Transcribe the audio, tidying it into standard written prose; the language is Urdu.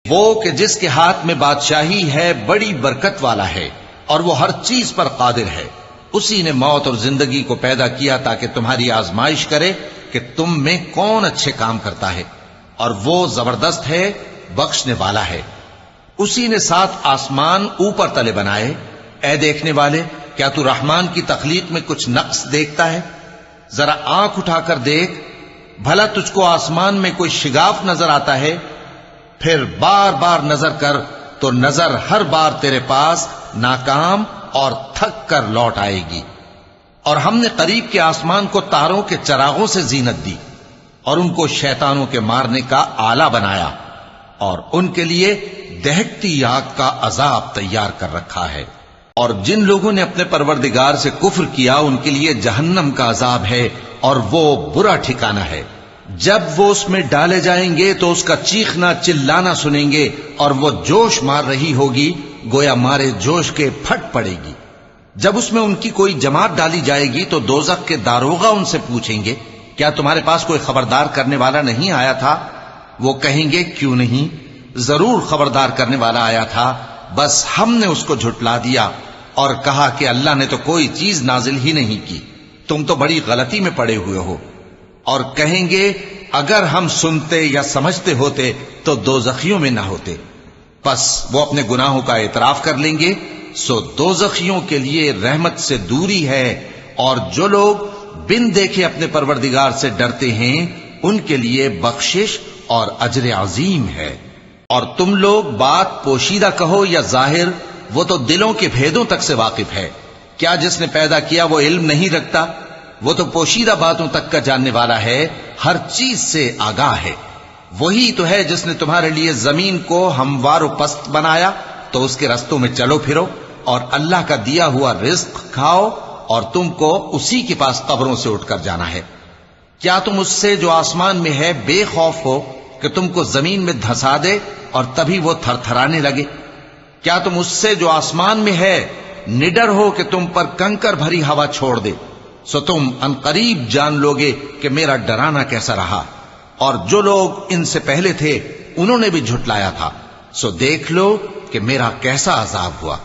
وہ کہ جس کے ہاتھ میں بادشاہی ہے بڑی برکت والا ہے اور وہ ہر چیز پر قادر ہے. اسی نے موت اور زندگی کو پیدا کیا تاکہ تمہاری آزمائش کرے کہ تم میں کون اچھے کام کرتا ہے، اور وہ زبردست ہے، بخشنے والا ہے. اسی نے 7 آسمان اوپر تلے بنائے. اے دیکھنے والے، کیا تو رحمان کی تخلیق میں کچھ نقص دیکھتا ہے؟ ذرا آنکھ اٹھا کر دیکھ، بھلا تجھ کو آسمان میں کوئی شگاف نظر آتا ہے؟ پھر بار بار نظر کر تو نظر ہر بار تیرے پاس ناکام اور تھک کر لوٹ آئے گی. اور ہم نے قریب کے آسمان کو تاروں کے چراغوں سے زینت دی اور ان کو شیطانوں کے مارنے کا آلہ بنایا، اور ان کے لیے دہکتی آگ کا عذاب تیار کر رکھا ہے. اور جن لوگوں نے اپنے پروردگار سے کفر کیا ان کے لیے جہنم کا عذاب ہے، اور وہ برا ٹھکانہ ہے. جب وہ اس میں ڈالے جائیں گے تو اس کا چیخنا چلانا سنیں گے، اور وہ جوش مار رہی ہوگی گویا مارے جوش کے پھٹ پڑے گی. جب اس میں ان کی کوئی جماعت ڈالی جائے گی تو دوزخ کے داروغہ ان سے پوچھیں گے، کیا تمہارے پاس کوئی خبردار کرنے والا نہیں آیا تھا؟ وہ کہیں گے، کیوں نہیں، ضرور خبردار کرنے والا آیا تھا، بس ہم نے اس کو جھٹلا دیا اور کہا کہ اللہ نے تو کوئی چیز نازل ہی نہیں کی، تم تو بڑی غلطی میں پڑے ہوئے ہو. اور کہیں گے، اگر ہم سنتے یا سمجھتے ہوتے تو دوزخیوں میں نہ ہوتے. پس وہ اپنے گناہوں کا اعتراف کر لیں گے، سو دوزخیوں کے لیے رحمت سے دوری ہے، اور جو لوگ بن دیکھے اپنے پروردگار سے ڈرتے ہیں ان کے لیے بخشش اور اجر عظیم ہے. اور تم لوگ بات پوشیدہ کہو یا ظاہر، وہ تو دلوں کے بھیدوں تک سے واقف ہے. کیا جس نے پیدا کیا وہ علم نہیں رکھتا؟ وہ تو پوشیدہ باتوں تک کا جاننے والا ہے، ہر چیز سے آگاہ ہے. وہی تو ہے جس نے تمہارے لیے زمین کو ہموار و پست بنایا تو اس کے رستوں میں چلو پھرو، اور اللہ کا دیا ہوا رزق کھاؤ، اور تم کو اسی کے پاس قبروں سے اٹھ کر جانا ہے. کیا تم اس سے جو آسمان میں ہے بے خوف ہو کہ تم کو زمین میں دھسا دے اور تبھی وہ تھر تھرانے لگے؟ کیا تم اس سے جو آسمان میں ہے نڈر ہو کہ تم پر کنکر بھری ہوا چھوڑ دے؟ سو تم عنقریب جان لوگے کہ میرا ڈرانا کیسا رہا. اور جو لوگ ان سے پہلے تھے انہوں نے بھی جھٹلایا تھا، سو دیکھ لو کہ میرا کیسا عذاب ہوا.